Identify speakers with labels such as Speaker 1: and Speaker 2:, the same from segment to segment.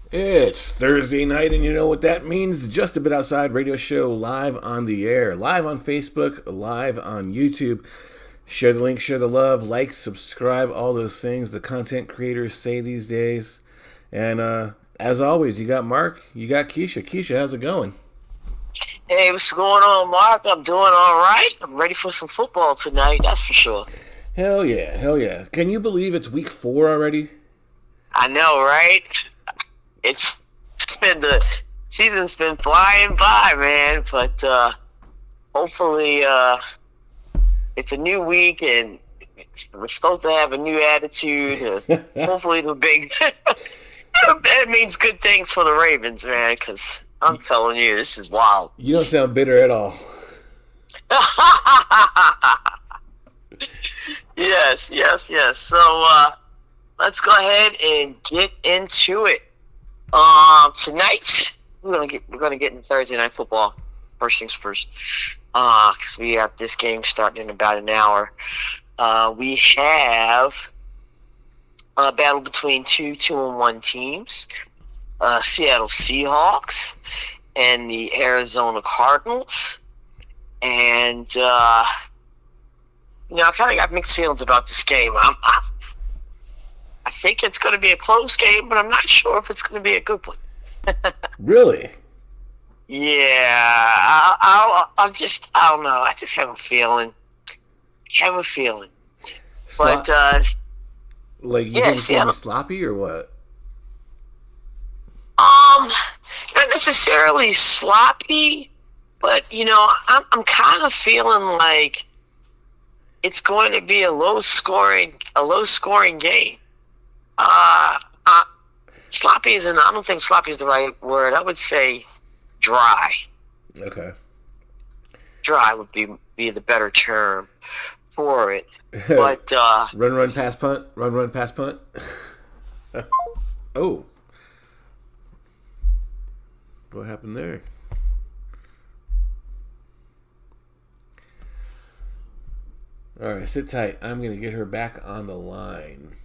Speaker 1: It's Thursday night, and you know what that means. Just a Bit Outside radio show live on the air, live on Facebook, live on YouTube. Share the link, share the love, like, subscribe, all those things the content creators say these days. And as always, you got Mark, you got Keisha. Keisha, how's it going?
Speaker 2: Hey, what's going on, Mark? I'm doing all right. I'm ready for some football tonight, that's for sure.
Speaker 1: Hell yeah, hell yeah. Can you believe it's week 4 already?
Speaker 2: I know, right? It's been the season's been flying by, man. But hopefully, it's a new week and we're supposed to have a new attitude. Hopefully, the big it means good things for the Ravens, man. Because I'm telling you, this is wild.
Speaker 1: You don't sound bitter at all.
Speaker 2: Yes. So let's go ahead and get into it. Tonight we're gonna get into Thursday night football. First things first, because we have this game starting in about an hour. We have a battle between two 2-1 teams, Seattle Seahawks and the Arizona Cardinals, and I kind of got mixed feelings about this game. I think it's going to be a close game, but I'm not sure if it's going to be a good one.
Speaker 1: Really?
Speaker 2: Yeah, I don't know. I just have a feeling. But,
Speaker 1: like, you
Speaker 2: yeah,
Speaker 1: think it's going to
Speaker 2: Seattle.
Speaker 1: be sloppy or what?
Speaker 2: Not necessarily sloppy, but, I'm kind of feeling like it's going to be a low scoring game. Sloppy isn't. I don't think sloppy is the right word. I would say dry.
Speaker 1: Okay.
Speaker 2: Dry would be the better term for it. But
Speaker 1: Run, pass, punt. Run, pass, punt. Oh. What happened there? All right, sit tight. I'm going to get her back on the line.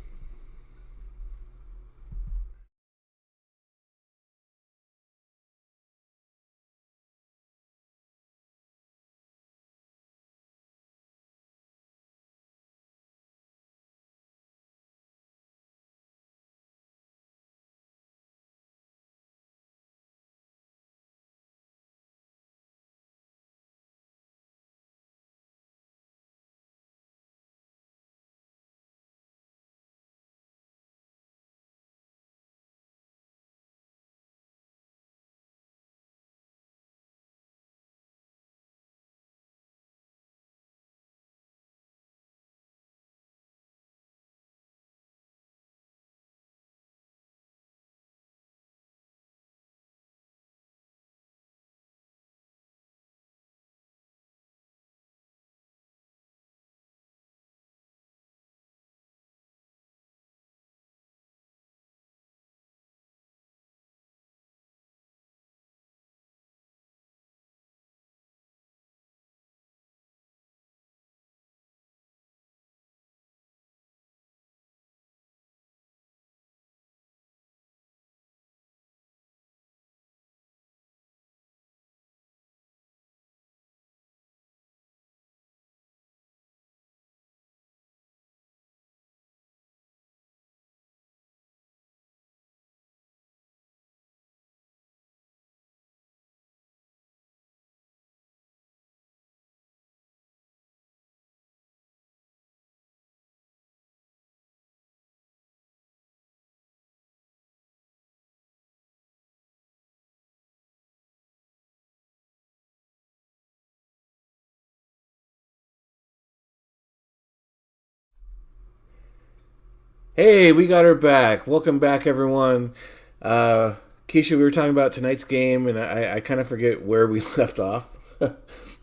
Speaker 1: Hey, we got her back. Welcome back, everyone. Keisha, we were talking about tonight's game, and I kind of forget where we left off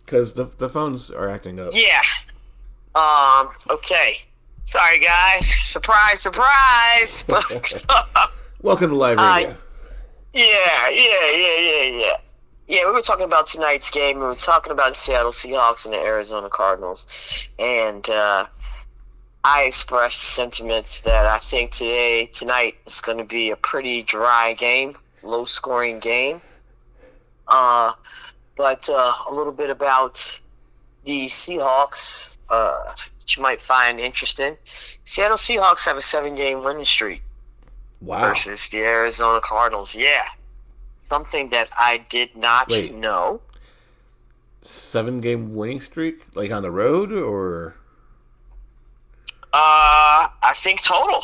Speaker 1: because the phones are acting up.
Speaker 2: yeah. Okay. Sorry, guys. Surprise. But
Speaker 1: Welcome to live radio.
Speaker 2: yeah. Yeah, we were talking about tonight's game. We were talking about the Seattle Seahawks and the Arizona Cardinals, and I expressed sentiments that I think tonight is going to be a pretty dry game, low-scoring game. But a little bit about the Seahawks that you might find interesting. Seattle Seahawks have a 7-game winning streak versus the Arizona Cardinals. Yeah, something that I did not know.
Speaker 1: 7-game winning streak, like on the road, or?
Speaker 2: I think total.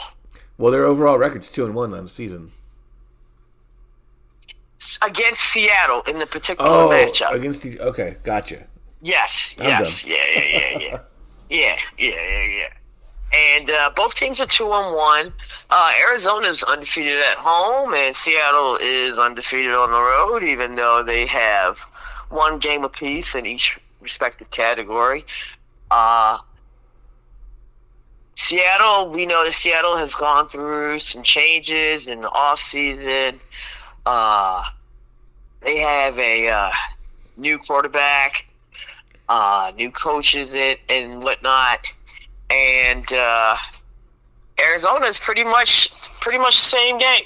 Speaker 1: Well, their overall record's 2-1 on the season.
Speaker 2: Against Seattle in the particular matchup.
Speaker 1: Against the gotcha.
Speaker 2: Yes. Yeah. And both teams are 2-1. Arizona's undefeated at home, and Seattle is undefeated on the road, even though they have 1 game apiece in each respective category. Seattle, we know that Seattle has gone through some changes in the offseason. They have a new quarterback, new coaches and whatnot, and Arizona is pretty much the same game,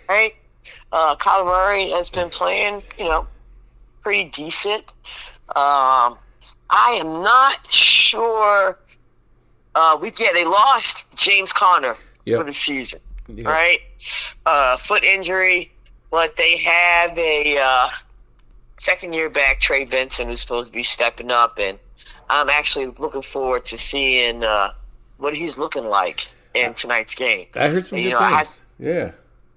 Speaker 2: right? Kyler Murray has been playing, pretty decent. I am not sure. They lost James Conner for the season, right? Foot injury, but they have a second-year back, Trey Benson, who's supposed to be stepping up, and I'm actually looking forward to seeing what he's looking like in tonight's game.
Speaker 1: I heard some good things.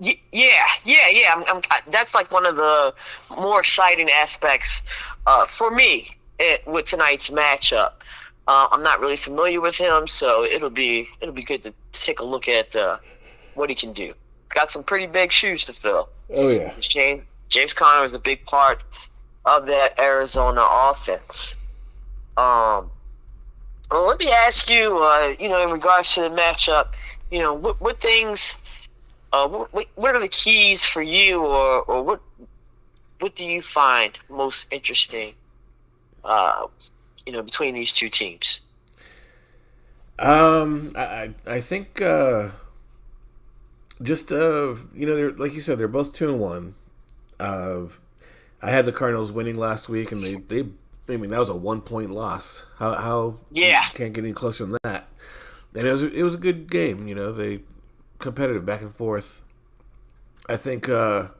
Speaker 2: I'm that's like one of the more exciting aspects for me with tonight's matchup. I'm not really familiar with him, so it'll be good to take a look at what he can do. Got some pretty big shoes to fill.
Speaker 1: Oh yeah,
Speaker 2: James Conner is a big part of that Arizona offense. Well, let me ask you, in regards to the matchup, what things, what are the keys for you, or what do you find most interesting? Between these two teams?
Speaker 1: I think they're, like you said, they're both 2-1. I had the Cardinals winning last week, and they that was a 1-point loss. How you can't get any closer than that. And it was a good game. They competitive back and forth. I think you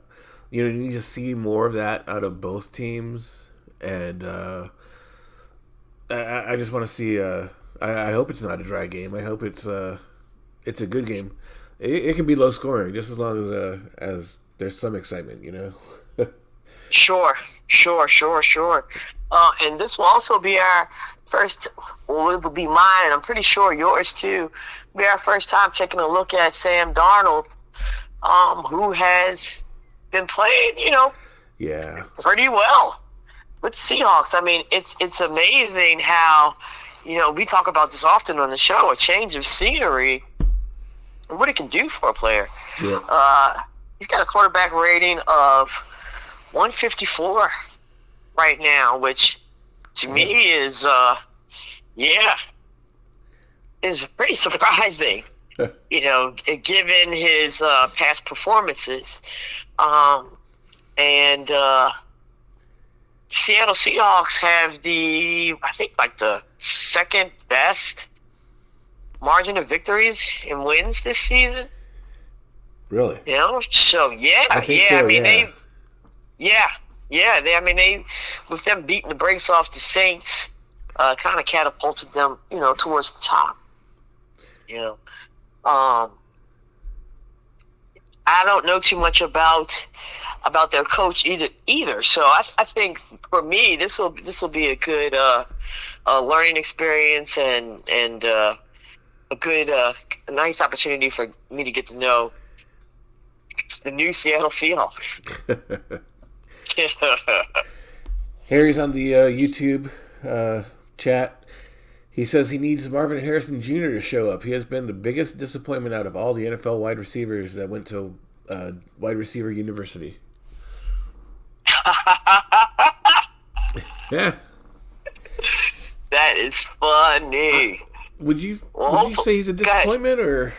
Speaker 1: need to see more of that out of both teams, and I just want to see. I hope it's not a dry game. I hope it's a good game. It can be low scoring just as long as there's some excitement.
Speaker 2: Sure. And this will also be our first. Well, it will be mine, and I'm pretty sure yours too. Be our first time taking a look at Sam Darnold, who has been playing, pretty well with Seahawks. I mean, it's amazing how, we talk about this often on the show, a change of scenery, and what it can do for a player. Yeah. He's got a quarterback rating of 154 right now, which to me is pretty surprising. Given his past performances, and Seattle Seahawks have the second best margin of victories and wins this season.
Speaker 1: Really?
Speaker 2: So
Speaker 1: I think so,
Speaker 2: they with them beating the brakes off the Saints, kind of catapulted them, towards the top. I don't know too much about their coach either. So I think for me this will be a good learning experience and a good a nice opportunity for me to get to know the new Seattle Seahawks.
Speaker 1: Harry's on the YouTube chat. He says he needs Marvin Harrison Jr. to show up. He has been the biggest disappointment out of all the NFL wide receivers that went to wide receiver university.
Speaker 2: Yeah. That is funny.
Speaker 1: Would you say he's a disappointment or?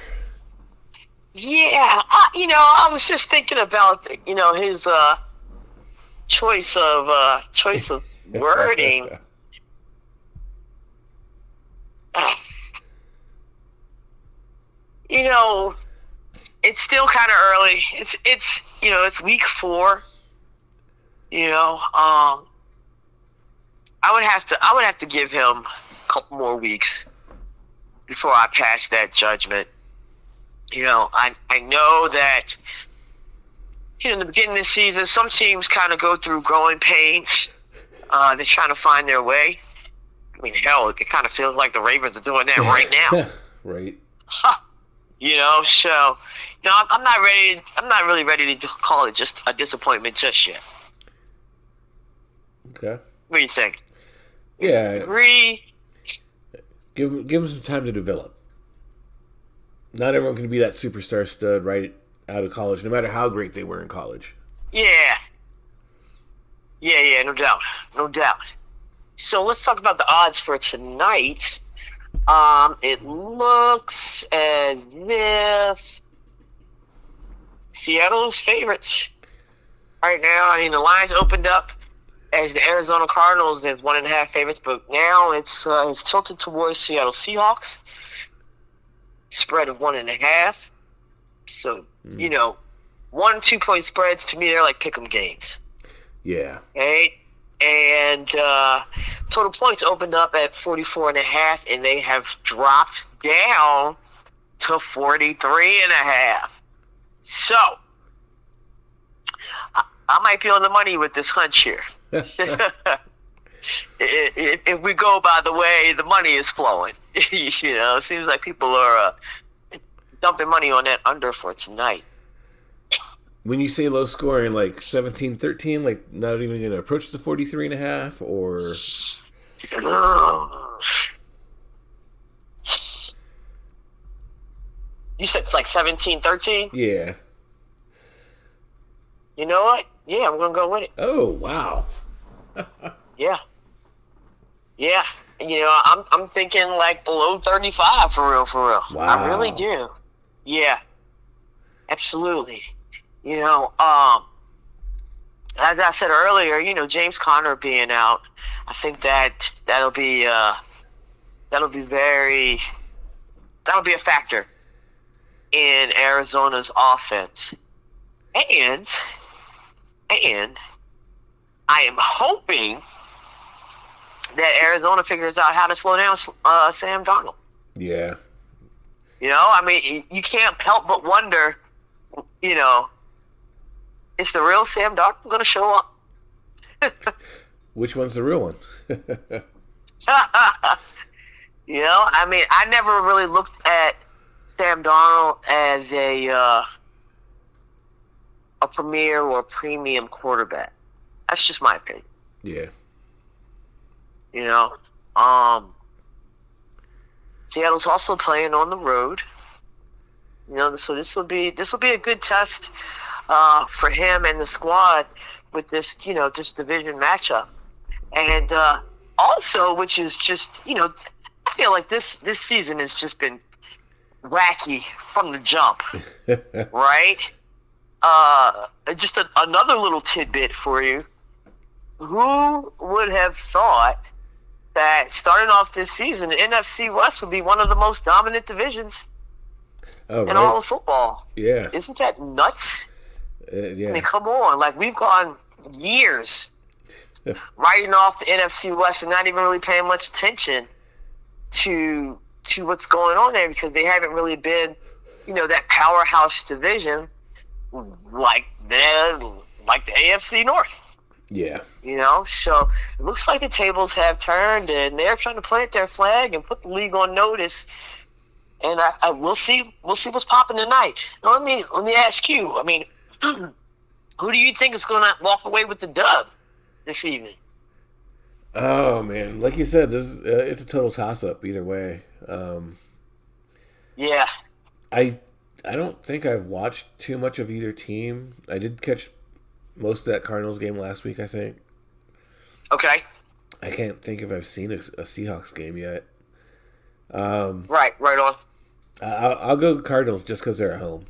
Speaker 2: Yeah, I was just thinking about his choice of wording. It's still kind of early. It's week 4. I would have to give him a couple more weeks before I pass that judgment. I know that in the beginning of the season, some teams kind of go through growing pains. They're trying to find their way. I mean, hell, it kind of feels like the Ravens are doing that right now.
Speaker 1: Right.
Speaker 2: So I'm not ready. I'm not really ready to call it just a disappointment just yet.
Speaker 1: Okay.
Speaker 2: What do you think?
Speaker 1: Yeah.
Speaker 2: Agree.
Speaker 1: Give him some time to develop. Not everyone can be that superstar stud right out of college, no matter how great they were in college.
Speaker 2: Yeah, no doubt. So let's talk about the odds for tonight. It looks as if Seattle's favorites right now. I mean, the lines opened up as the Arizona Cardinals as 1.5 favorites, but now it's tilted towards Seattle Seahawks. Spread of 1.5. So 1 2 point spreads to me they're like pick'em games.
Speaker 1: Yeah.
Speaker 2: Okay. And total points opened up at 44.5, and they have dropped down to 43.5. So I might be on the money with this hunch here. If we go by the way the money is flowing, it seems like people are dumping money on that under for tonight.
Speaker 1: When you say low scoring, like 17-13, like not even going to approach the 43.5, or?
Speaker 2: You said it's like 17-13?
Speaker 1: Yeah.
Speaker 2: You know what? Yeah, I'm going to go with it.
Speaker 1: Oh, wow.
Speaker 2: Yeah. I'm thinking like below 35 for real.
Speaker 1: Wow.
Speaker 2: I really do. Yeah. Absolutely. As I said earlier, James Conner being out, I think that'll be a factor in Arizona's offense. And I am hoping that Arizona figures out how to slow down Sam Darnold.
Speaker 1: Yeah.
Speaker 2: You can't help but wonder, is the real Sam Darnold going to show up?
Speaker 1: Which one's the real one?
Speaker 2: I never really looked at Sam Darnold as a premier or premium quarterback. That's just my opinion.
Speaker 1: Yeah.
Speaker 2: Seattle's also playing on the road. So this will be a good test for him and the squad with this this division matchup. And also, which is just I feel like this season has just been wacky from the jump, right? Just another little tidbit for you. Who would have thought that starting off this season, the NFC West would be one of the most dominant divisions in all of football?
Speaker 1: Yeah.
Speaker 2: Isn't that nuts?
Speaker 1: Yeah.
Speaker 2: I mean, come on. Like, we've gone years writing off the NFC West and not even really paying much attention to what's going on there because they haven't really been, that powerhouse division like the AFC North.
Speaker 1: Yeah.
Speaker 2: So it looks like the tables have turned and they're trying to plant their flag and put the league on notice. And we'll see what's popping tonight. Now, let me ask you. I mean, who do you think is going to walk away with the dub this evening?
Speaker 1: Oh man, like you said, it's a total toss-up either way.
Speaker 2: Yeah.
Speaker 1: I don't think I've watched too much of either team. I did catch most of that Cardinals game last week, I think.
Speaker 2: Okay.
Speaker 1: I can't think if I've seen a Seahawks game yet.
Speaker 2: Right on.
Speaker 1: I'll go Cardinals just because they're at home.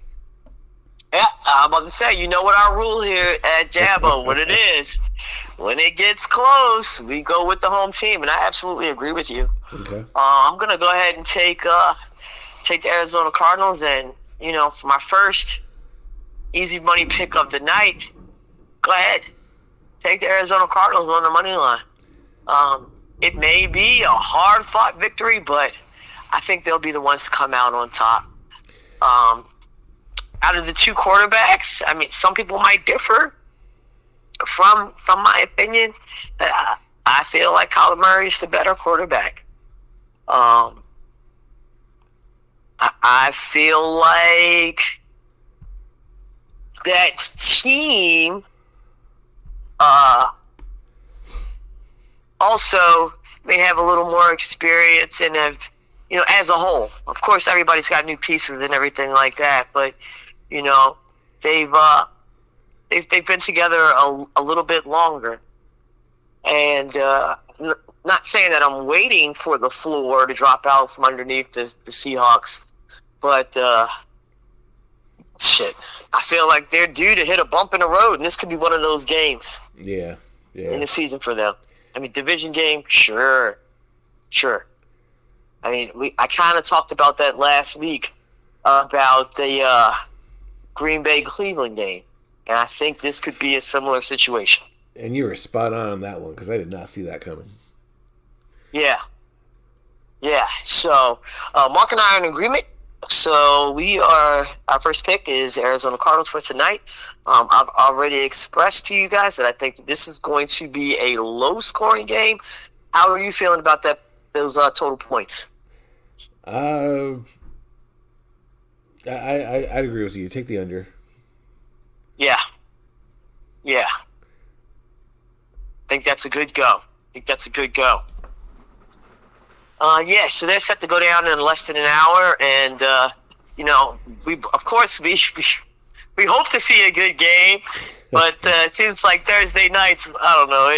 Speaker 2: Yeah, I'm about to say, you know what our rule here at JABO, what it is. When it gets close, we go with the home team, and I absolutely agree with you.
Speaker 1: Okay.
Speaker 2: I'm going to go ahead and take the Arizona Cardinals, and, for my first easy money pick of the night, go ahead. Take the Arizona Cardinals on the money line. It may be a hard-fought victory, but I think they'll be the ones to come out on top. Out of the two quarterbacks, I mean, some people might differ from my opinion. I feel like Kyler Murray is the better quarterback. I feel like that team also may have a little more experience and have, as a whole. Of course, everybody's got new pieces and everything like that, but they've been together a little bit longer, and not saying that I'm waiting for the floor to drop out from underneath the Seahawks, but shit, I feel like they're due to hit a bump in the road, and this could be one of those games.
Speaker 1: Yeah.
Speaker 2: In the season for them. I mean, division game, sure. I mean, I kind of talked about that last week about the Green Bay-Cleveland game, and I think this could be a similar situation.
Speaker 1: And you were spot on that one because I did not see that coming.
Speaker 2: Yeah. So, Mark and I are in agreement. So our first pick is Arizona Cardinals for tonight. I've already expressed to you guys that I think that this is going to be a low-scoring game. How are you feeling about those total points?
Speaker 1: I'd agree with you. Take the under.
Speaker 2: Yeah. I think that's a good go. So they're set to go down in less than an hour, and we hope to see a good game, but it seems like Thursday nights, I don't know,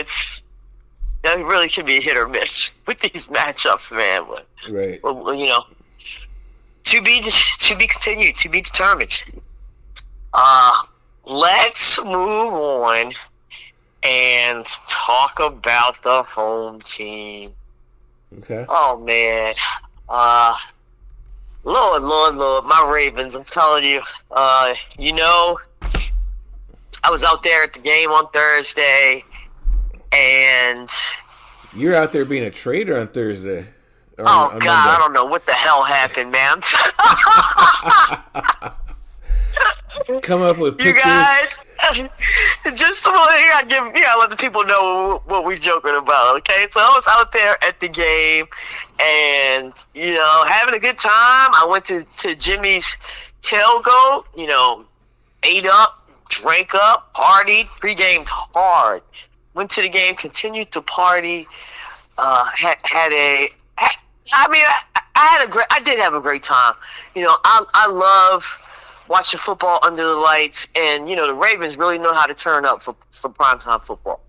Speaker 2: it really can be hit or miss with these matchups, man. But,
Speaker 1: right.
Speaker 2: Well, to be continued, to be determined. Let's move on and talk about the home team.
Speaker 1: Okay.
Speaker 2: Oh, man. Lord, my Ravens, I'm telling you. I was out there at the game on Thursday, and...
Speaker 1: You're out there being a trader on Thursday.
Speaker 2: On Monday. I don't know what the hell happened, man.
Speaker 1: Come up with pictures.
Speaker 2: You guys, just you gotta let the people know what we're joking about, okay? So I was out there at the game and, having a good time. I went to Jimmy's Tailgate, ate up, drank up, partied, pre-gamed hard. Went to the game, continued to party, I did have a great time. I love watching football under the lights, and the Ravens really know how to turn up for primetime football.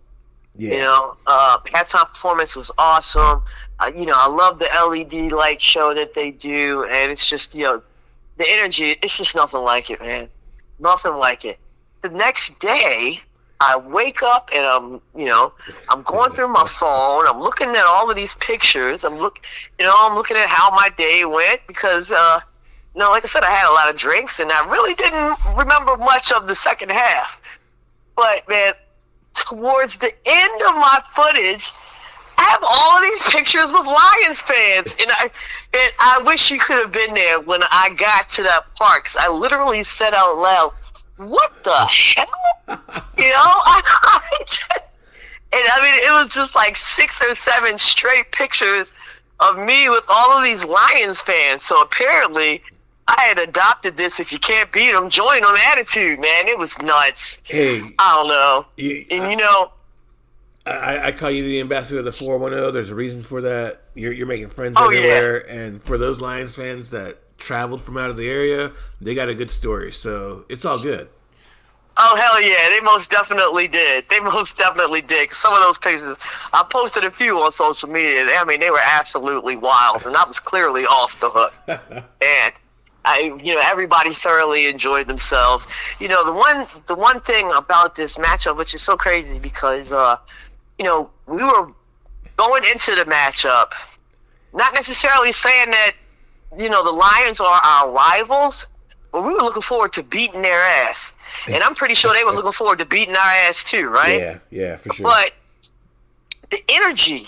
Speaker 2: Yeah. Halftime performance was awesome. I love the LED light show that they do, and it's just the energy. It's just nothing like it, man. Nothing like it. The next day, I wake up and I'm going through my phone. I'm looking at all of these pictures. I'm looking at how my day went because. Like I said, I had a lot of drinks, and I really didn't remember much of the second half. But, man, towards the end of my footage, I have all of these pictures with Lions fans, and I wish you could have been there when I got to that park, 'cause I literally said out loud, what the hell? It was just like 6 or 7 straight pictures of me with all of these Lions fans. So apparently I had adopted this "if you can't beat them, join them" attitude, man. It was nuts.
Speaker 1: Hey,
Speaker 2: I don't know.
Speaker 1: I call you the ambassador of the 410. There's a reason for that. You're making friends everywhere, and for those Lions fans that traveled from out of the area, they got a good story. So it's all good.
Speaker 2: Oh, hell yeah. They most definitely did. They most definitely did. 'Cause some of those pictures, I posted a few on social media. I mean, they were absolutely wild, and I was clearly off the hook. And everybody thoroughly enjoyed themselves. The one thing about this matchup, which is so crazy, because we were going into the matchup, not necessarily saying that the Lions are our rivals, but we were looking forward to beating their ass, and I'm pretty sure they were looking forward to beating our ass too, right?
Speaker 1: Yeah, for sure.
Speaker 2: But the energy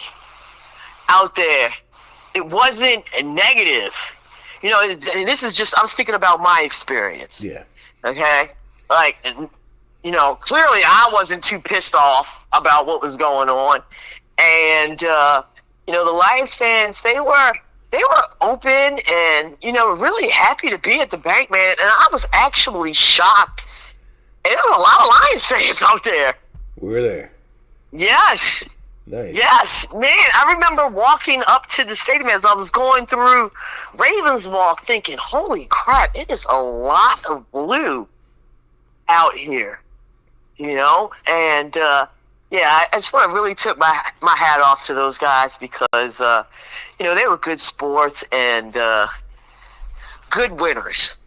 Speaker 2: out there, it wasn't a negative. And this is just, I'm speaking about my experience.
Speaker 1: Yeah.
Speaker 2: Okay? Like, clearly I wasn't too pissed off about what was going on. And, the Lions fans, they were open and, really happy to be at the bank, man. And I was actually shocked. And there were a lot of Lions fans out there.
Speaker 1: We're there.
Speaker 2: Yes.
Speaker 1: Nice.
Speaker 2: Yes, man. I remember walking up to the stadium as I was going through Ravens Walk thinking, holy crap, it is a lot of blue out here, And, I just want to really tip my hat off to those guys because, they were good sports and good winners.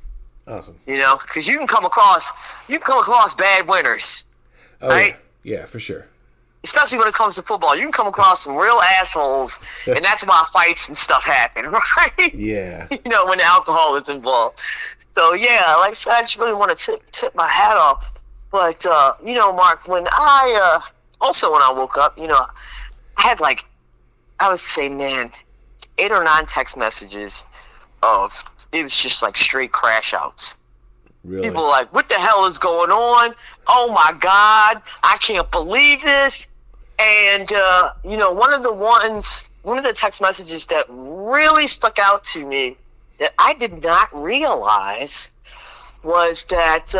Speaker 1: Awesome.
Speaker 2: Because you can come across bad winners, right?
Speaker 1: Yeah, for sure.
Speaker 2: Especially when it comes to football, you can come across some real assholes, and that's why fights and stuff happen, right?
Speaker 1: Yeah.
Speaker 2: When alcohol is involved. So, yeah, like I said, I just really want to tip my hat off. But, Mark, when I woke up, I had I would say, man, 8 or 9 text messages of, it was just like straight crash outs.
Speaker 1: Really?
Speaker 2: People were like, what the hell is going on? Oh my God, I can't believe this. And, one of the text messages that really stuck out to me that I did not realize was that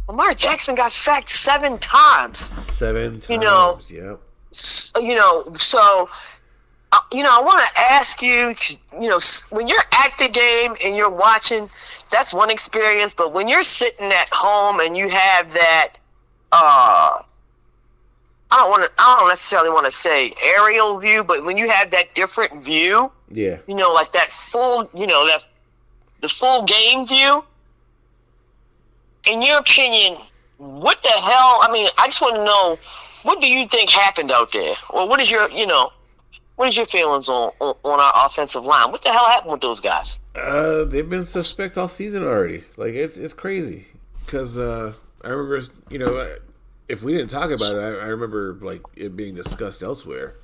Speaker 2: Lamar Jackson got sacked 7 times.
Speaker 1: 7 times, yep.
Speaker 2: So, I want to ask you, when you're at the game and you're watching, that's one experience. But when you're sitting at home and you have that, I don't necessarily want to say aerial view, but when you have that different view,
Speaker 1: yeah,
Speaker 2: like that full, the full game view. In your opinion, what the hell? I mean, I just want to know, what do you think happened out there? Or what is your feelings on our offensive line? What the hell happened with those guys?
Speaker 1: They've been suspect all season already. Like, it's crazy. Because I remember, if we didn't talk about it, I remember it being discussed elsewhere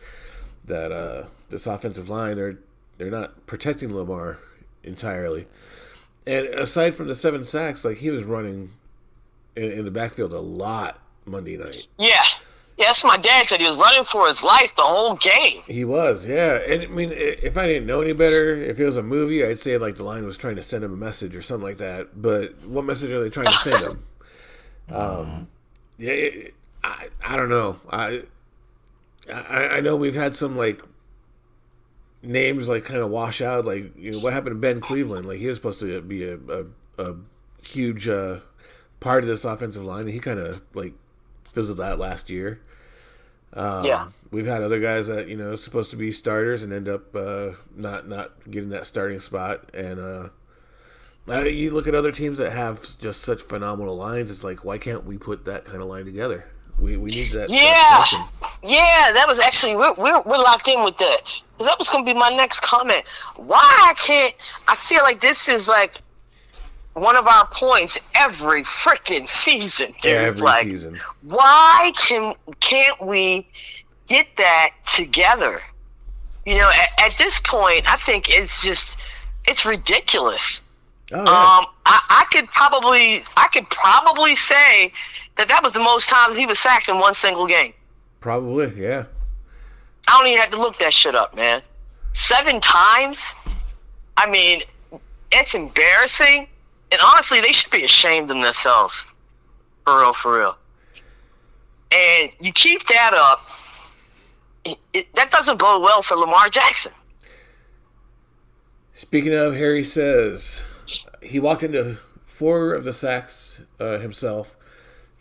Speaker 1: that this offensive line, they're not protecting Lamar entirely. And aside from the 7 sacks, he was running in the backfield a lot Monday night.
Speaker 2: Yeah. Yes, my dad said he was running for his life the whole game.
Speaker 1: He was, yeah. And I mean, if I didn't know any better, if it was a movie, I'd say the line was trying to send him a message or something like that. But what message are they trying to send him? I don't know. I know we've had some names kind of wash out. What happened to Ben Cleveland? He was supposed to be a huge part of this offensive line, and he kind of fizzled out last year. We've had other guys that supposed to be starters and end up not getting that starting spot. And you look at other teams that have just such phenomenal lines. It's why can't we put that kind of line together? We need that.
Speaker 2: That was actually we're locked in with that, because that was going to be my next comment. Why I feel like this is one of our points every freaking season, dude.
Speaker 1: Every season.
Speaker 2: Why can't we get that together? At this point, I think it's ridiculous.
Speaker 1: Oh, yeah.
Speaker 2: I could probably say that was the most times he was sacked in one single game.
Speaker 1: Probably, yeah.
Speaker 2: I don't even have to look that shit up, man. 7 times? I mean, it's embarrassing. And honestly, they should be ashamed of themselves. For real. And you keep that up, that doesn't bode well for Lamar Jackson.
Speaker 1: Speaking of, Harry says he walked into 4 of the sacks himself.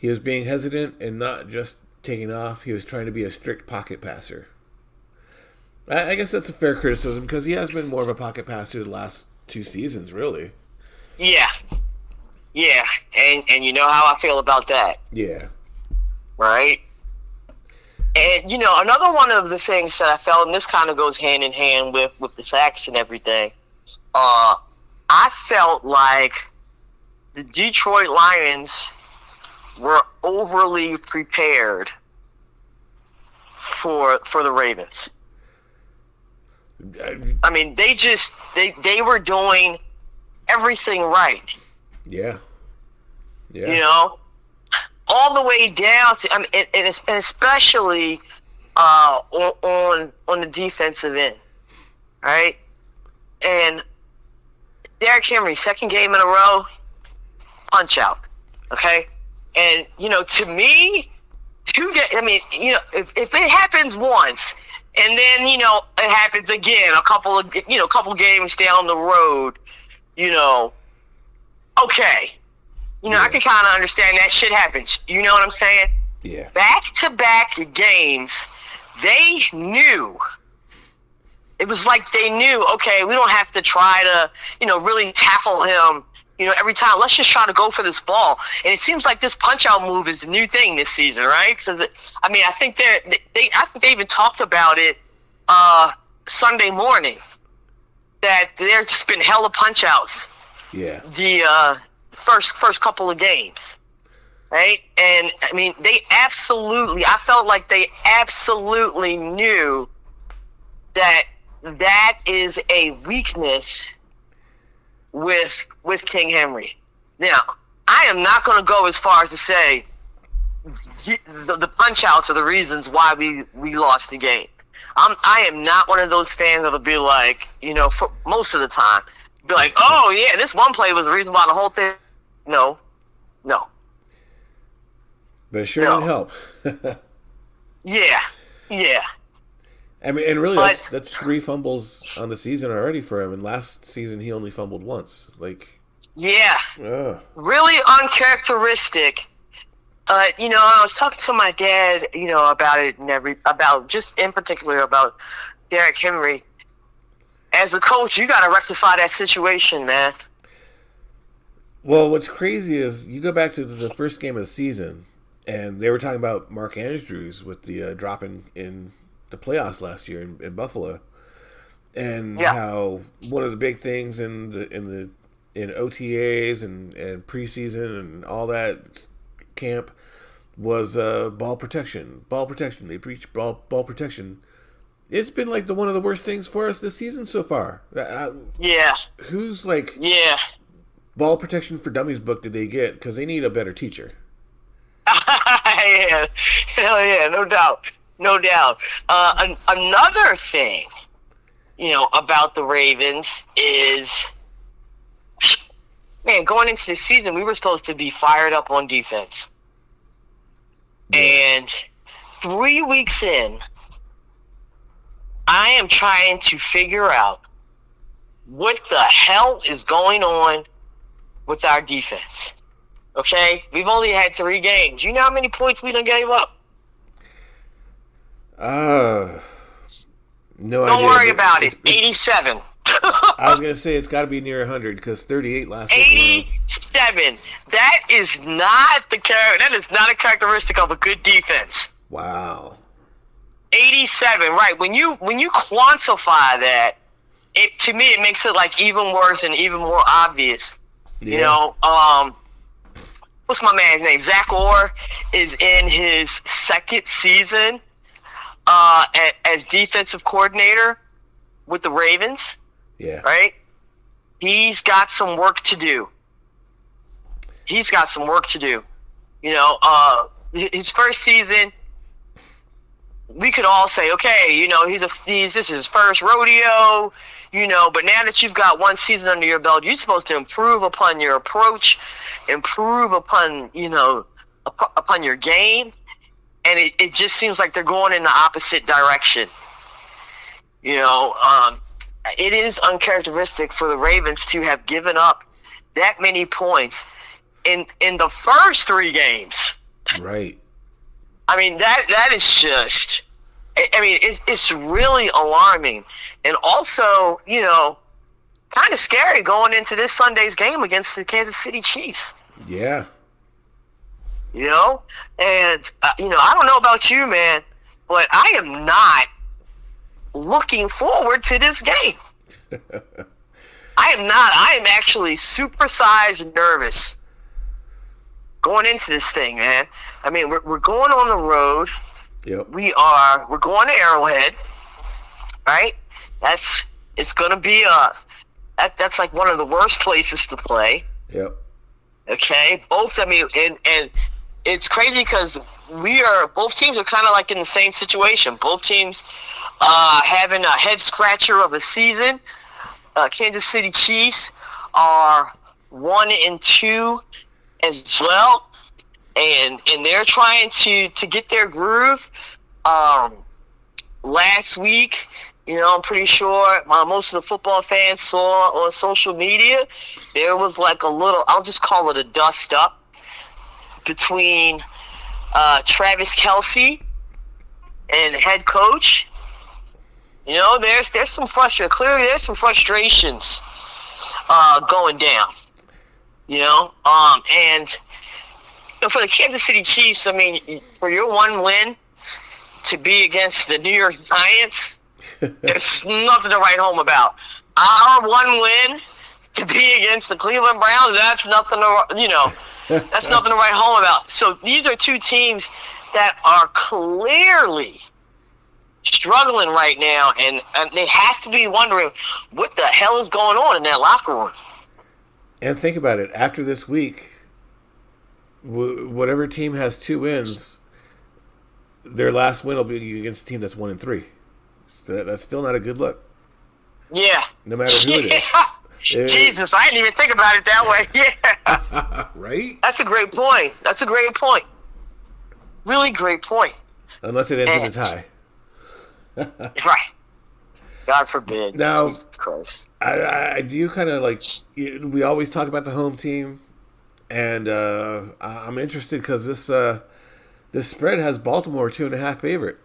Speaker 1: He was being hesitant and not just taking off. He was trying to be a strict pocket passer. I guess that's a fair criticism because he has been more of a pocket passer the last 2 seasons, really.
Speaker 2: Yeah. Yeah. And you know how I feel about that.
Speaker 1: Yeah.
Speaker 2: Right? And, another one of the things that I felt, and this kind of goes hand in hand with the sacks and everything, I felt like the Detroit Lions were overly prepared for the Ravens. I mean, they were doing everything right.
Speaker 1: Yeah. Yeah.
Speaker 2: All the way down to, and especially on the defensive end, right? And Derrick Henry, second game in a row, punch out, okay? And to me, if it happens once, and then it happens again, a couple games down the road, okay. I can kind of understand that shit happens. You know what I'm saying?
Speaker 1: Yeah.
Speaker 2: Back-to-back games, they knew. It was like they knew, okay, we don't have to try to, really tackle him, every time. Let's just try to go for this ball. And it seems like this punch-out move is the new thing this season, right? So, I think they even talked about it Sunday morning, that there's just been hella punch-outs.
Speaker 1: Yeah.
Speaker 2: The first couple of games, right? And I felt like they absolutely knew that is a weakness with King Henry. Now, I am not going to go as far as to say the punch outs are the reasons why we lost the game. I am not one of those fans that'll be like, for most of the time, be like, oh yeah, this one play was the reason why the whole thing. No.
Speaker 1: But it sure didn't help.
Speaker 2: Yeah.
Speaker 1: And really, that's 3 fumbles on the season already for him. And last season, he only fumbled once.
Speaker 2: Yeah. Really uncharacteristic. I was talking to my dad, about it in particular about Derrick Henry. As a coach, you got to rectify that situation, man.
Speaker 1: Well, what's crazy is you go back to the first game of the season, and they were talking about Mark Andrews with the drop in the playoffs last year in Buffalo, and how one of the big things in OTAs and preseason and all that camp was ball protection. Ball protection. They preach ball protection. It's been like one of the worst things for us this season so far. Who's Ball Protection for Dummies book did they get? Because they need a better teacher.
Speaker 2: Yeah. Hell yeah, no doubt. Another thing, about the Ravens is, man, going into the season, we were supposed to be fired up on defense. Yeah. And 3 weeks in, I am trying to figure out what the hell is going on with our defense. Okay? We've only had 3 games. You know how many points we done gave up?
Speaker 1: No
Speaker 2: Don't
Speaker 1: idea.
Speaker 2: worry about it. 87.
Speaker 1: I was going to say it's got to be near 100 because 38 last week.
Speaker 2: 87. That is not a characteristic of a good defense.
Speaker 1: Wow.
Speaker 2: 87, right. When you quantify that, to me it makes it like even worse and even more obvious.
Speaker 1: Yeah.
Speaker 2: What's my man's name? Zach Orr is in his second season as defensive coordinator with the Ravens.
Speaker 1: Yeah.
Speaker 2: Right? He's got some work to do. His first season, we could all say, okay, this is his first rodeo, but now that you've got 1 season under your belt, you're supposed to improve upon your approach, improve upon, upon your game, and it just seems like they're going in the opposite direction. It is uncharacteristic for the Ravens to have given up that many points in the first 3 games
Speaker 1: Right.
Speaker 2: I mean, that is just, I mean, it's really alarming. And also, kind of scary going into this Sunday's game against the Kansas City Chiefs.
Speaker 1: Yeah.
Speaker 2: And, I don't know about you, man, but I am not looking forward to this game. I am not. I am actually supersized nervous going into this thing, man. I mean, we're going on the road.
Speaker 1: Yep.
Speaker 2: We're going to Arrowhead, right? It's going to be that's like one of the worst places to play.
Speaker 1: Yep.
Speaker 2: Okay, and it's crazy because both teams are kind of like in the same situation. Both teams having a head scratcher of a season. Kansas City Chiefs are 1-2 as well, and they're trying to get their groove. Last week, I'm pretty sure most of the football fans saw on social media there was like a little, I'll just call it a dust up between Travis Kelce and head coach. There's some frustration. Clearly, there's some frustrations going down. And for the Kansas City Chiefs, I mean, for your one win to be against the New York Giants, there's nothing to write home about. Our one win to be against the Cleveland Browns, that's nothing to that's nothing to write home about. So these are two teams that are clearly struggling right now, and they have to be wondering what the hell is going on in that locker room.
Speaker 1: And think about it. After this week, whatever team has 2 wins, their last win will be against a team that's 1-3. So that's still not a good look.
Speaker 2: Yeah.
Speaker 1: No matter who it is.
Speaker 2: Jesus, I didn't even think about it that way. Yeah.
Speaker 1: Right?
Speaker 2: That's a great point. Really great point.
Speaker 1: Unless it ends in a tie.
Speaker 2: Right. God forbid.
Speaker 1: Now,
Speaker 2: Jesus Christ.
Speaker 1: I do kind of like, we always talk about the home team, and I'm interested because this spread has Baltimore 2.5 favorite.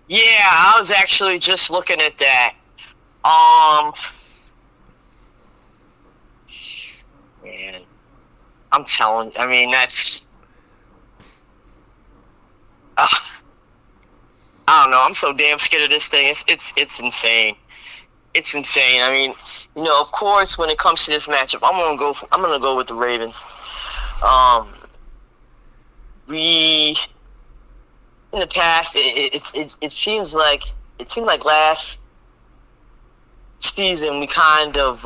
Speaker 2: Yeah, I was actually just looking at that. Man, I'm telling. I mean, that's. I don't know. I'm so damn scared of this thing. It's insane. It's insane. I mean, of course, when it comes to this matchup, I'm gonna go with the Ravens. We in the past, it seemed like last season we kind of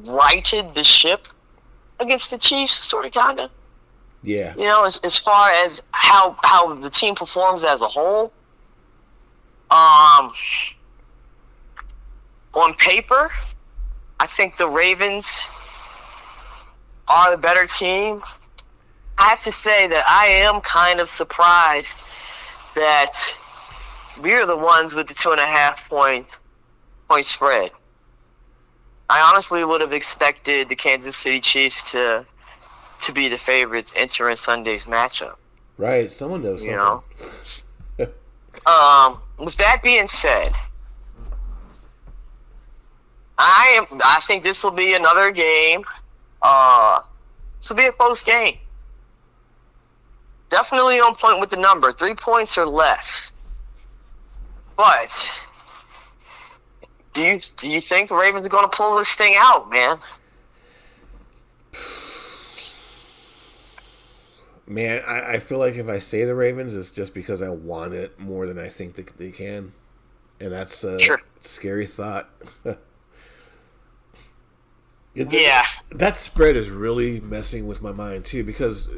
Speaker 2: righted the ship against the Chiefs, sort of, kind of.
Speaker 1: Yeah.
Speaker 2: As far as how the team performs as a whole. On paper, I think the Ravens are the better team. I have to say that I am kind of surprised that we're the ones with the 2.5 point spread. I honestly would have expected the Kansas City Chiefs to be the favorites entering Sunday's matchup.
Speaker 1: Right, someone knows something.
Speaker 2: With that being said, I think this will be another game. This will be a close game. Definitely on point with the number, 3 points or less. But do you think the Ravens are going to pull this thing out, man?
Speaker 1: Man, I feel like if I say the Ravens, it's just because I want it more than I think they can. And that's a scary thought.
Speaker 2: Yeah.
Speaker 1: That spread is really messing with my mind, too, because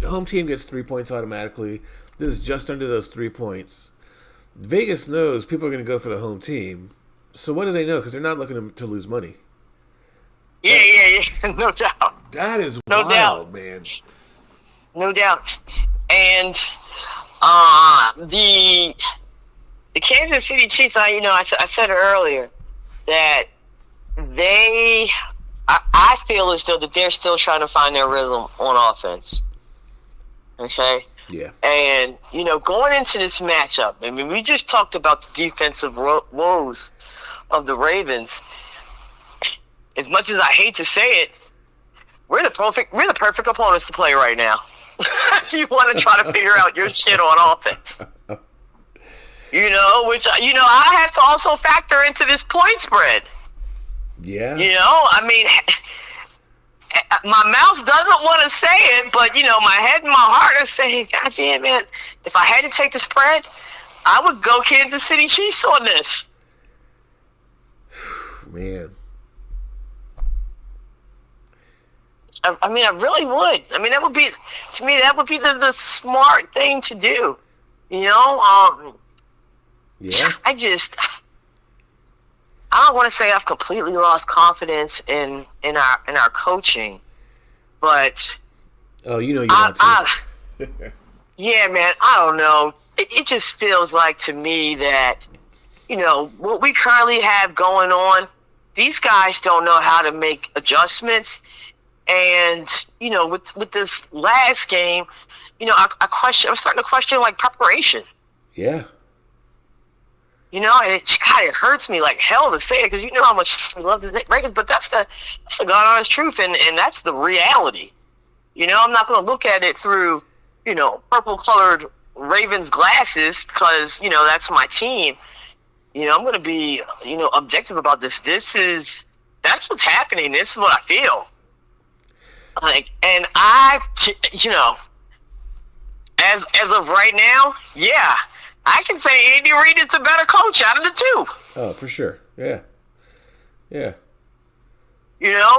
Speaker 1: home team gets 3 points automatically. This is just under those 3 points. Vegas knows people are going to go for the home team. So what do they know? Because they're not looking to lose money.
Speaker 2: Yeah, no doubt.
Speaker 1: That is
Speaker 2: no
Speaker 1: wild,
Speaker 2: doubt.
Speaker 1: Man.
Speaker 2: No doubt. And the Kansas City Chiefs, I said earlier that they I feel as though that they're still trying to find their rhythm on offense. Okay?
Speaker 1: Yeah.
Speaker 2: And, going into this matchup, I mean, we just talked about the defensive woes of the Ravens. As much as I hate to say it, we're the perfect opponents to play right now. If you want to try to figure out your shit on offense. Which, I have to also factor into this point spread.
Speaker 1: Yeah.
Speaker 2: I mean, my mouth doesn't want to say it, but, my head and my heart are saying, God damn it, if I had to take the spread, I would go Kansas City Chiefs on this.
Speaker 1: Man.
Speaker 2: I mean, I really would. I mean, that would be the smart thing to do.
Speaker 1: Yeah.
Speaker 2: I don't want to say I've completely lost confidence in our coaching, but
Speaker 1: you want to.
Speaker 2: Yeah, man, I don't know. It just feels like to me that what we currently have going on, these guys don't know how to make adjustments. And, with this last game, I'm starting to question, like, preparation.
Speaker 1: Yeah.
Speaker 2: And it hurts me like hell to say it because you know how much I love this Ravens, but that's the God honest truth, and that's the reality. I'm not going to look at it through, purple-colored Ravens glasses because, that's my team. I'm going to be, objective about this. That's what's happening. This is what I feel. Like, and as of right now, yeah, I can say Andy Reid is the better coach out of the two.
Speaker 1: Oh, for sure. Yeah. Yeah.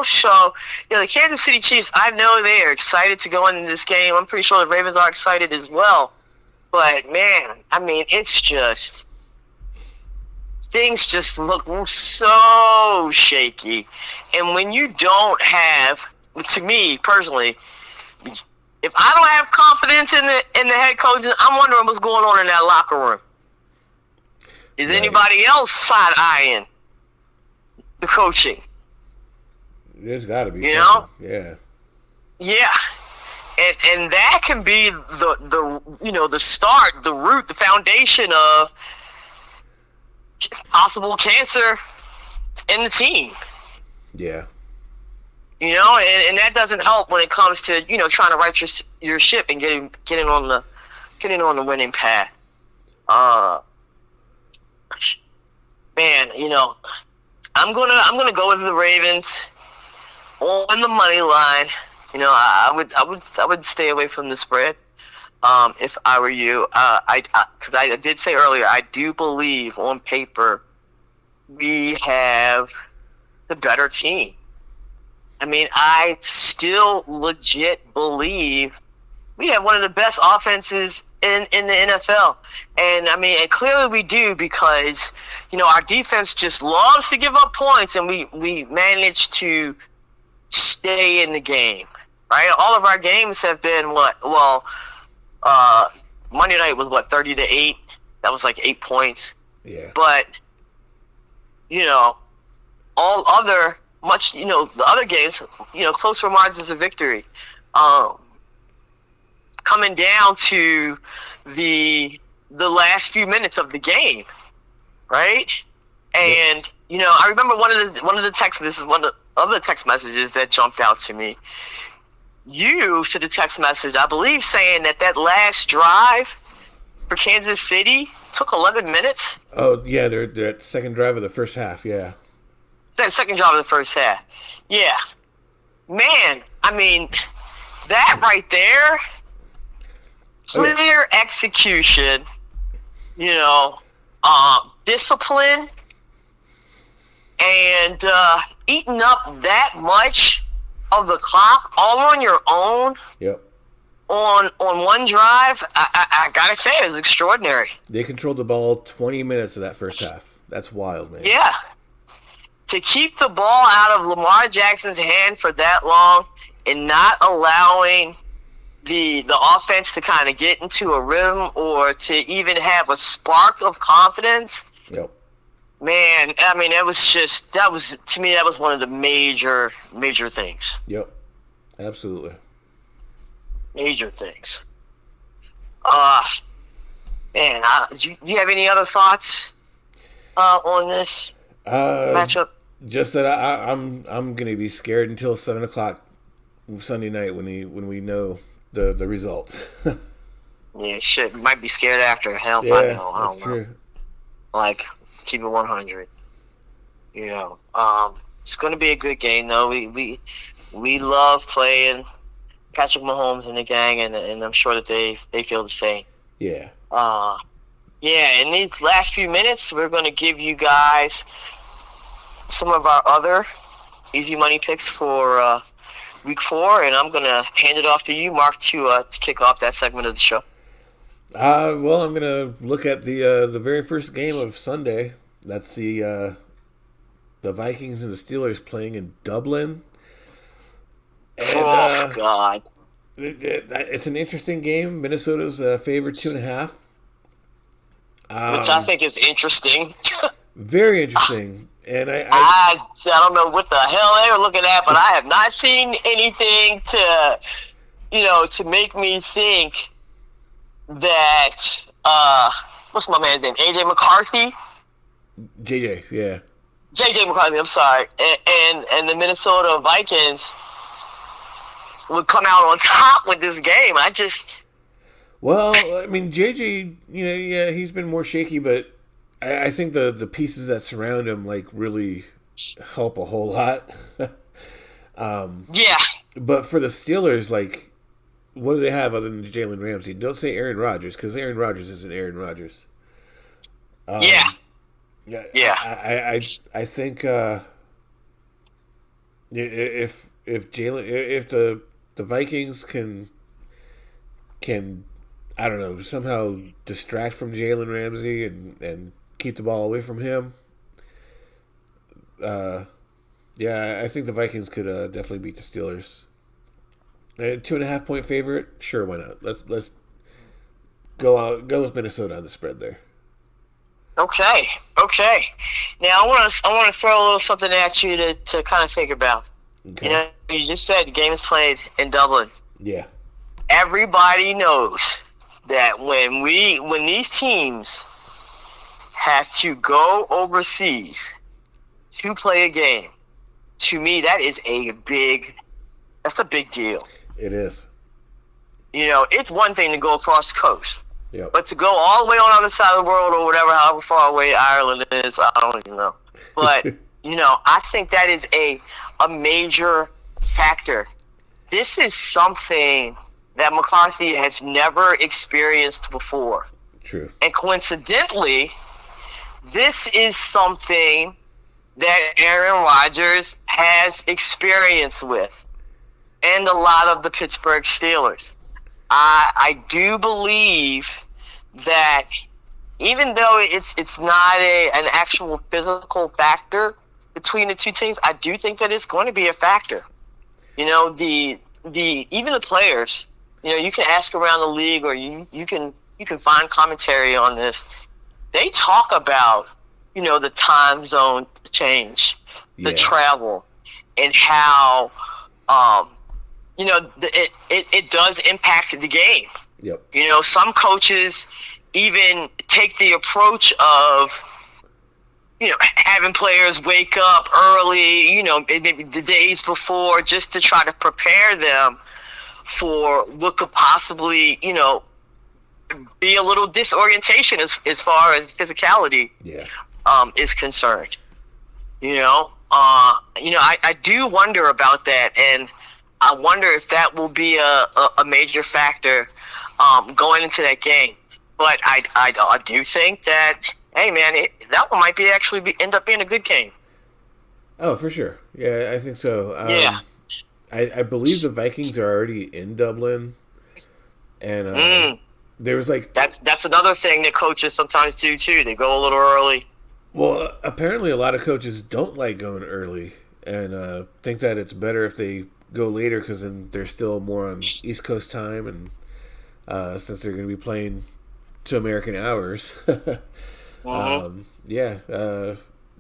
Speaker 2: So, the Kansas City Chiefs, I know they are excited to go into this game. I'm pretty sure the Ravens are excited as well. But, man, I mean, it's just, things just look so shaky. And when you don't have, to me personally, if I don't have confidence in the head coaches, I'm wondering what's going on in that locker room. Is anybody else side-eyeing the coaching?
Speaker 1: There's got to be.
Speaker 2: Yeah.
Speaker 1: Yeah.
Speaker 2: And that can be the start, the root, the foundation of possible cancer in the team.
Speaker 1: Yeah.
Speaker 2: And that doesn't help when it comes to trying to right your ship and getting on the winning path. Man, I'm gonna go with the Ravens on the money line. I would stay away from the spread if I were you. Because I did say earlier, I do believe on paper we have the better team. I mean, I still legit believe we have one of the best offenses in the NFL. And, I mean, and clearly we do because, our defense just loves to give up points, and we manage to stay in the game, right? All of our games have been Monday night was 30-8. That was like 8 points.
Speaker 1: Yeah.
Speaker 2: But, all other... the other games, closer margins of victory. Coming down to the last few minutes of the game, right? And I remember one of the text messages, one of the text messages that jumped out to me. You sent a text message, I believe, saying that last drive for Kansas City took 11 minutes.
Speaker 1: Oh yeah, they're at the second drive of the first half. Yeah.
Speaker 2: That second drive of the first half. Yeah. Man, I mean, that right there, clear execution, discipline, and eating up that much of the clock all on your own.
Speaker 1: Yep.
Speaker 2: On one drive, I gotta say, it was extraordinary.
Speaker 1: They controlled the ball 20 minutes of that first half. That's wild, man.
Speaker 2: Yeah. To keep the ball out of Lamar Jackson's hand for that long and not allowing the offense to kind of get into a rhythm or to even have a spark of confidence.
Speaker 1: Yep.
Speaker 2: Man, I mean, that was to me, that was one of the major things.
Speaker 1: Yep, absolutely.
Speaker 2: Major things. Uh, man, do you have any other thoughts on this matchup?
Speaker 1: Just that I'm gonna be scared until 7 o'clock Sunday night when we know the result.
Speaker 2: Yeah, shit, might be scared after. Hell, if
Speaker 1: Yeah,
Speaker 2: I
Speaker 1: that's
Speaker 2: don't
Speaker 1: true.
Speaker 2: know. Like, keep it 100. It's going to be a good game, though. We love playing Patrick Mahomes and the gang, and I'm sure that they feel the same.
Speaker 1: Yeah.
Speaker 2: Yeah. In these last few minutes, we're going to give you guys some of our other easy money picks for week 4, and I'm going to hand it off to you, Mark, to kick off that segment of the show.
Speaker 1: Well, I'm gonna look at the very first game of Sunday. That's the Vikings and the Steelers playing in Dublin. And,
Speaker 2: God!
Speaker 1: It's an interesting game. Minnesota's favored 2.5.
Speaker 2: Which I think is interesting.
Speaker 1: Very interesting. And
Speaker 2: I don't know what the hell they were looking at, but I have not seen anything to make me think that what's my man's name? AJ McCarthy?
Speaker 1: JJ, yeah.
Speaker 2: JJ McCarthy, I'm sorry. And the Minnesota Vikings would come out on top with this game.
Speaker 1: Well, I mean, JJ, yeah, he's been more shaky, but I think the pieces that surround him like really help a whole lot.
Speaker 2: Yeah.
Speaker 1: But for the Steelers, like, what do they have other than Jalen Ramsey? Don't say Aaron Rodgers, because Aaron Rodgers isn't Aaron Rodgers.
Speaker 2: Yeah.
Speaker 1: I think if the Vikings can I don't know, somehow distract from Jalen Ramsey and keep the ball away from him, I think the Vikings could definitely beat the Steelers. And 2.5 point favorite, sure, why not? Let's go with Minnesota on the spread there.
Speaker 2: Okay. Now I want to throw a little something at you to kind of think about.
Speaker 1: Okay.
Speaker 2: You just said the game is played in Dublin.
Speaker 1: Yeah.
Speaker 2: Everybody knows that when these teams have to go overseas to play a game, to me that's a big deal.
Speaker 1: It is.
Speaker 2: It's one thing to go across the coast.
Speaker 1: Yep.
Speaker 2: But to go all the way on the other side of the world or whatever, however far away Ireland is, I don't even know. But, I think that is a major factor. This is something that McCarthy has never experienced before.
Speaker 1: True.
Speaker 2: And coincidentally, this is something that Aaron Rodgers has experience with. And a lot of the Pittsburgh Steelers. I do believe that even though it's not an actual physical factor between the two teams, I do think that it's going to be a factor. Even the players, you can ask around the league or you can find commentary on this. They talk about, the time zone change, the travel, and how it does impact the game.
Speaker 1: Yep.
Speaker 2: Some coaches even take the approach of, having players wake up early, maybe the days before just to try to prepare them for what could possibly, be a little disorientation as far as physicality is concerned. I do wonder about that, and I wonder if that will be a major factor going into that game. But I do think that, hey, man, that one might end up being a good game.
Speaker 1: Oh, for sure. Yeah, I think so. I believe the Vikings are already in Dublin, and there was
Speaker 2: that's another thing that coaches sometimes do too. They go a little early.
Speaker 1: Well, apparently a lot of coaches don't like going early and think that it's better if they go later because then they're still more on East Coast time, and since they're going to be playing to American hours.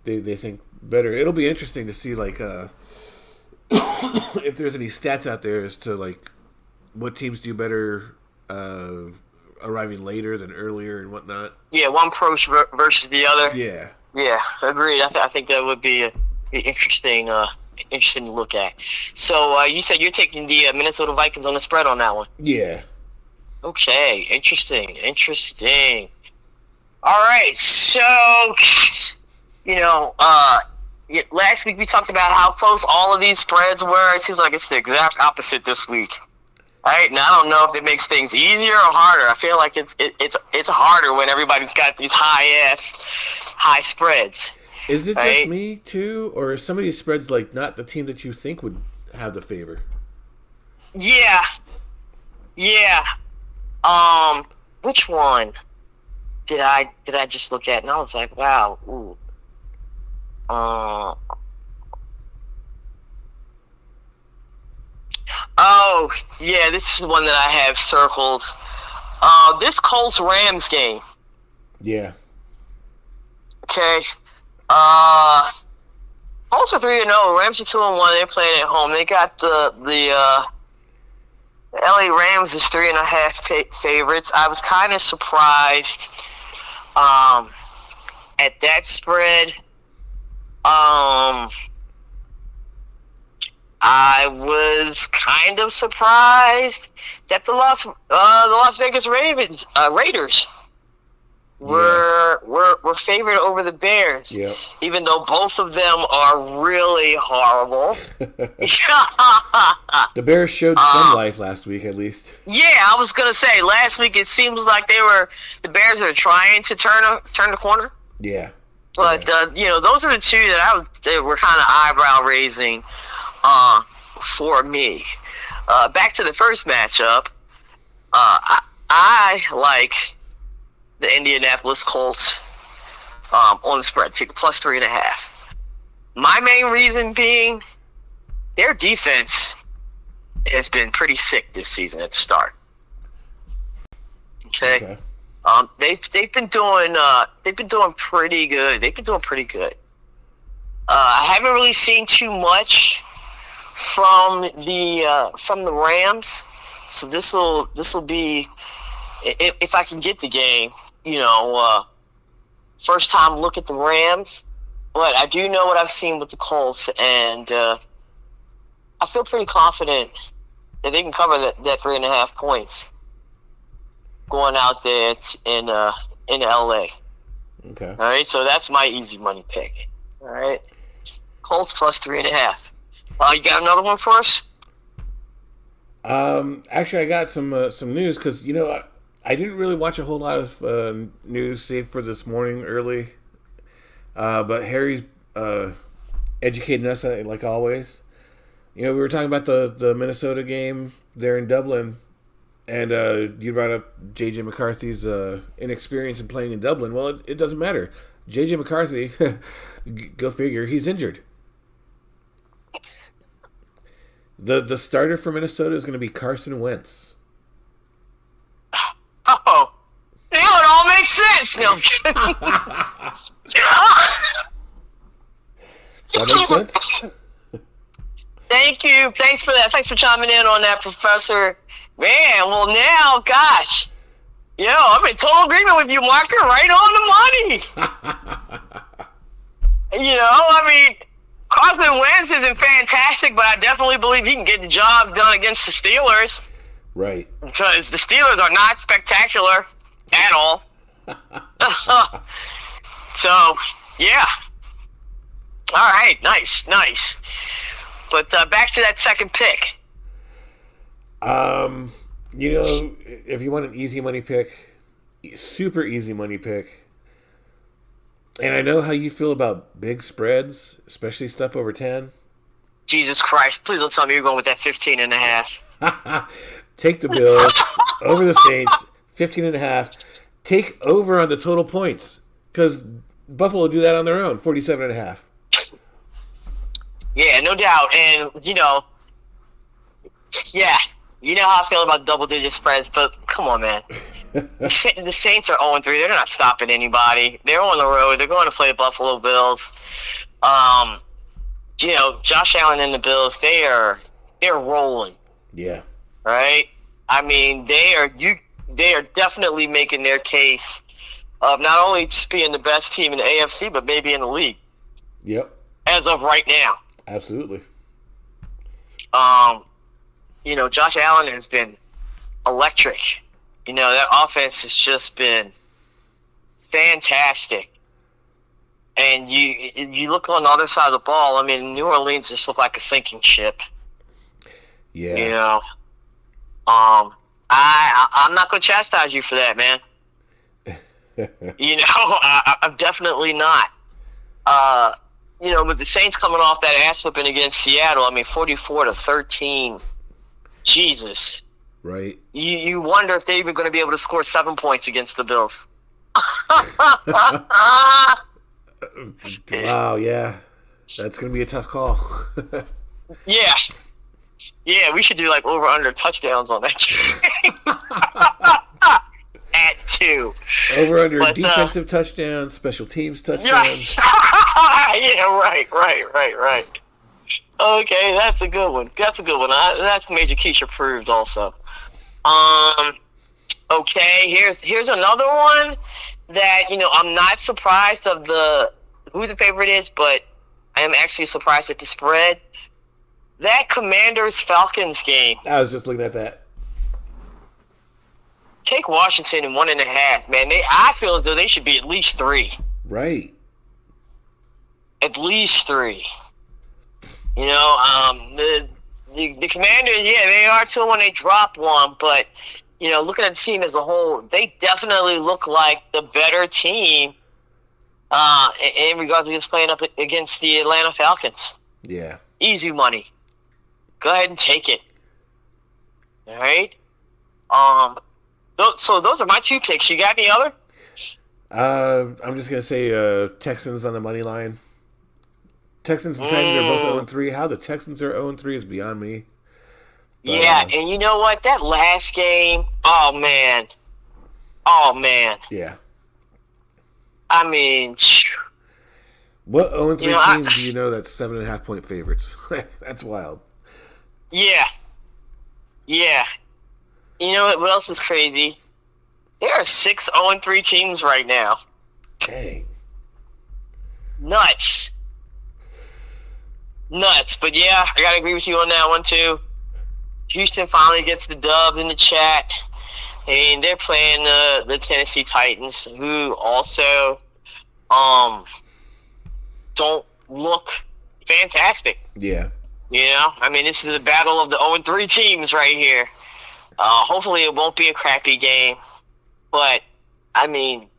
Speaker 1: they think better. It'll be interesting to see like if there's any stats out there as to like what teams do better arriving later than earlier and whatnot.
Speaker 2: Yeah, one approach versus the other.
Speaker 1: Yeah.
Speaker 2: Yeah, agreed. I think that would be interesting to look at. So you said you're taking the Minnesota Vikings on the spread on that one.
Speaker 1: Yeah.
Speaker 2: Okay, interesting. All right, so last week we talked about how close all of these spreads were. It seems like it's the exact opposite this week. All right, and I don't know if it makes things easier or harder. I feel like it's harder when everybody's got these high spreads.
Speaker 1: Is it just me too, or is some of these spreads like not the team that you think would have the favor?
Speaker 2: Yeah. Which one did I just look at? And I was like, wow. Ooh. Oh, yeah, this is one that I have circled. This Colts-Rams game.
Speaker 1: Yeah.
Speaker 2: Okay. Colts are 3-0. Rams are 2-1. They're playing at home. They got the LA Rams is 3.5 favorites. I was kind of surprised at that spread. I was kind of surprised that the Las Vegas Raiders were favored over the Bears.
Speaker 1: Yep.
Speaker 2: Even though both of them are really horrible.
Speaker 1: The Bears showed some life last week, at least.
Speaker 2: Yeah, I was gonna say last week it seems like the Bears are trying to turn the corner.
Speaker 1: Yeah.
Speaker 2: But those are the two that were kind of eyebrow raising for me. Back to the first matchup. I like the Indianapolis Colts on the spread. Take the plus 3.5. My main reason being their defense has been pretty sick this season at the start. Okay. They've been doing pretty good. I haven't really seen too much from the Rams, so this will be, if I can get the game, first time look at the Rams. But I do know what I've seen with the Colts, and I feel pretty confident that they can cover that 3.5 points going out there in LA.
Speaker 1: Okay.
Speaker 2: All right, so that's my easy money pick. All right, Colts plus 3.5. You got another one for us?
Speaker 1: Actually, I got some news because I didn't really watch a whole lot of news save for this morning early. But Harry's educating us like always. We were talking about the Minnesota game there in Dublin, and you brought up J.J. McCarthy's inexperience in playing in Dublin. Well, it doesn't matter. J.J. McCarthy, go figure, he's injured. The starter for Minnesota is going to be Carson Wentz.
Speaker 2: Oh, now it all makes sense. No, I'm kidding.
Speaker 1: Does that make sense?
Speaker 2: Thank you. Thanks for that. Thanks for chiming in on that, Professor. Man, well now, gosh. I'm in total agreement with you, Marker. Right on the money. Carson Wentz isn't fantastic, but I definitely believe he can get the job done against the Steelers.
Speaker 1: Right.
Speaker 2: Because the Steelers are not spectacular at all. So, yeah. All right, nice. But back to that second pick.
Speaker 1: If you want an easy money pick, super easy money pick, and I know how you feel about big spreads, especially stuff over 10.
Speaker 2: Jesus Christ, please don't tell me you're going with that 15.5.
Speaker 1: Take the Bills over the Saints, 15.5. Take over on the total points, because Buffalo do that on their own, 47.5.
Speaker 2: Yeah, no doubt. And, yeah, you know how I feel about double-digit spreads, but come on, man. The Saints are 0-3. They're not stopping anybody. They're on the road. They're going to play the Buffalo Bills. Josh Allen and the Bills, they're rolling.
Speaker 1: Yeah.
Speaker 2: Right? I mean, they are definitely making their case of not only just being the best team in the AFC, but maybe in the league.
Speaker 1: Yep.
Speaker 2: As of right now.
Speaker 1: Absolutely.
Speaker 2: Josh Allen has been electric. That offense has just been fantastic. And you look on the other side of the ball, I mean, New Orleans just looked like a sinking ship.
Speaker 1: Yeah.
Speaker 2: I'm not going to chastise you for that, man. I'm definitely not. With the Saints coming off that ass whipping against Seattle, I mean, 44-13. Jesus.
Speaker 1: Right.
Speaker 2: You wonder if they're even going to be able to score 7 points against the Bills.
Speaker 1: Wow, yeah. That's going to be a tough call.
Speaker 2: Yeah. Yeah, we should do like over-under touchdowns on that game. At 2.
Speaker 1: Over-under defensive touchdowns, special teams touchdowns.
Speaker 2: Yeah, right. Okay, that's a good one. That's Major Keisha approved also. Okay, here's another one that, I'm not surprised of who the favorite is, but I am actually surprised at the spread. That Commanders-Falcons game.
Speaker 1: I was just looking at that.
Speaker 2: Take Washington in 1.5, man. I feel as though they should be at least 3.
Speaker 1: Right.
Speaker 2: At least 3. The Commanders, yeah, they are too when they drop one, but looking at the team as a whole, they definitely look like the better team in regards to just playing up against the Atlanta Falcons.
Speaker 1: Yeah.
Speaker 2: Easy money. Go ahead and take it. All right. So those are my 2 picks. You got any other?
Speaker 1: I'm just gonna say Texans on the money line. Texans and Titans are both 0-3. How the Texans are 0-3 is beyond me. But,
Speaker 2: yeah, and you know what? That last game, oh man.
Speaker 1: Yeah.
Speaker 2: I mean,
Speaker 1: what 0-3 teams do you know that's 7.5 point favorites? That's wild.
Speaker 2: Yeah. You know what else is crazy? There are 6 0-3 teams right now.
Speaker 1: Dang.
Speaker 2: Nuts. But yeah, I gotta agree with you on that one too. Houston finally gets the dub in the chat, and they're playing the Tennessee Titans, who also don't look fantastic.
Speaker 1: Yeah.
Speaker 2: I mean, this is the battle of the 0-3 teams right here. Hopefully it won't be a crappy game, but I mean,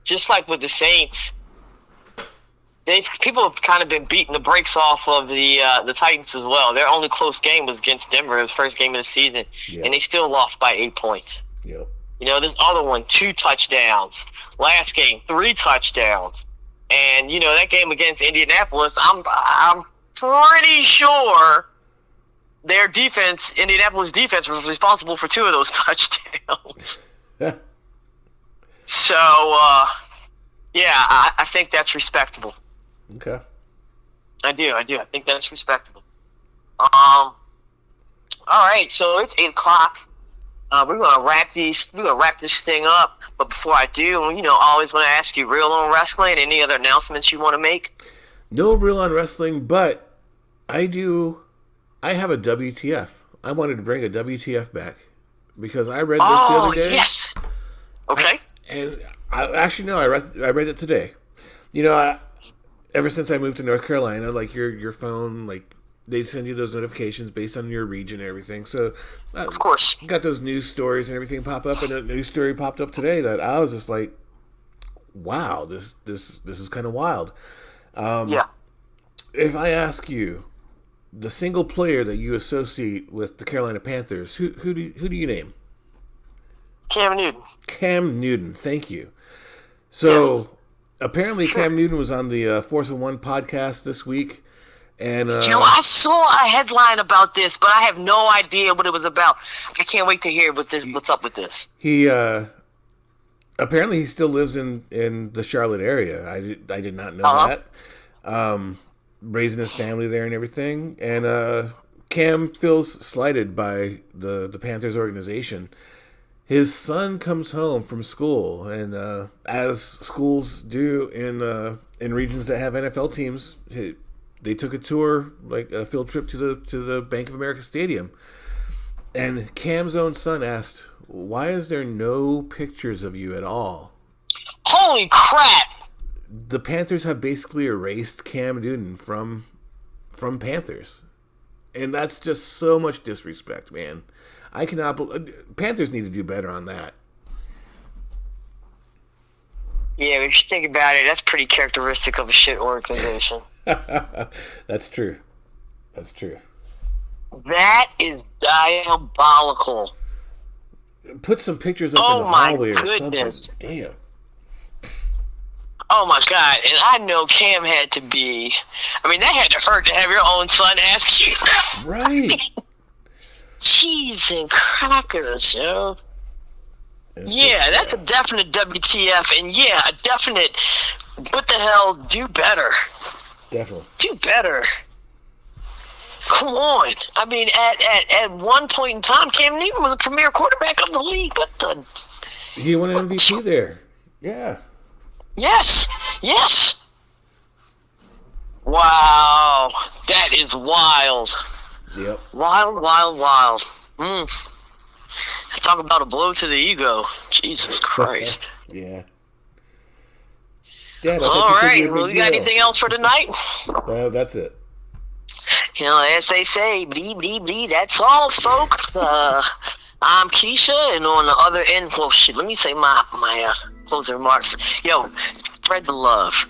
Speaker 2: just like with the Saints, people have kind of been beating the brakes off of the Titans as well. Their only close game was against Denver. It was first game of the season, and they still lost by 8 points.
Speaker 1: Yep.
Speaker 2: This other one, 2 touchdowns. Last game, 3 touchdowns. And that game against Indianapolis, I'm pretty sure their defense, Indianapolis defense, was responsible for 2 of those touchdowns. So, I think that's respectable.
Speaker 1: Okay.
Speaker 2: I do. I think that's respectable. All right, so it's 8 o'clock. We're gonna wrap this thing up. But before I do, I always want to ask you, real on wrestling, any other announcements you want to make?
Speaker 1: No real on wrestling, but I have a WTF. I wanted to bring a WTF back because I read this the other day.
Speaker 2: Yes. Okay.
Speaker 1: I read it today. Ever since I moved to North Carolina, like your phone, like they send you those notifications based on your region and everything. So,
Speaker 2: of course,
Speaker 1: got those news stories and everything pop up, and a news story popped up today that I was just like, "Wow, this is kind of wild."
Speaker 2: Yeah.
Speaker 1: If I ask you, the single player that you associate with the Carolina Panthers, who do you name?
Speaker 2: Cam Newton.
Speaker 1: Cam Newton. Thank you. So. Yeah. Apparently, Cam Newton was on the Force of One podcast this week, And
Speaker 2: I saw a headline about this, but I have no idea what it was about. I can't wait to hear what's up with this.
Speaker 1: he apparently he still lives in the Charlotte area. I did not know that. Raising his family there and everything. And Cam feels slighted by the Panthers organization. His son comes home from school, and as schools do in regions that have NFL teams, they took a tour, like a field trip to the Bank of America Stadium. And Cam's own son asked, "Why is there no pictures of you at all?"
Speaker 2: Holy crap!
Speaker 1: The Panthers have basically erased Cam Newton from Panthers. And that's just so much disrespect, man. I cannot believe... Panthers need to do better on that.
Speaker 2: Yeah, if you think about it, that's pretty characteristic of a shit organization.
Speaker 1: That's true. That's true.
Speaker 2: That is diabolical.
Speaker 1: Put some pictures up in the hallway or
Speaker 2: goodness.
Speaker 1: something. Damn.
Speaker 2: Oh my God! And I know Cam had to be. I mean, that had to hurt to have your own son ask you.
Speaker 1: Right.
Speaker 2: Cheese and crackers, yo. Yeah, that's a definite WTF, and yeah, a definite. What the hell? Do better.
Speaker 1: Definitely.
Speaker 2: Do better. Come on. I mean, at one point in time, Cam Newton was a premier quarterback of the league. What the?
Speaker 1: He won an MVP there. Yeah.
Speaker 2: Yes. Wow. That is wild.
Speaker 1: Yep.
Speaker 2: Wild. Talk about a blow to the ego. Jesus Christ.
Speaker 1: Yeah. Dad,
Speaker 2: all right. Well, you got anything else for tonight?
Speaker 1: No, that's it.
Speaker 2: As they say, blee, blee, blee, that's all, folks. I'm Keisha, and on the other end, well, shit, let me say my closing remarks. Yo, spread the love,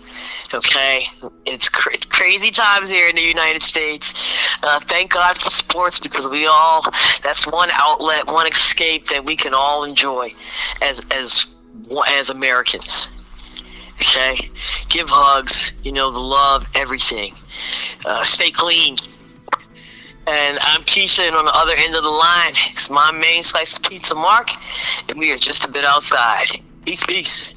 Speaker 2: okay? It's crazy times here in the United States. Thank God for sports, because that's one outlet, one escape that we can all enjoy as Americans. Okay? Give hugs, the love, everything. Stay clean. And I'm Keisha, and on the other end of the line, it's my main slice of pizza, Mark, and we are just a bit outside. Peace.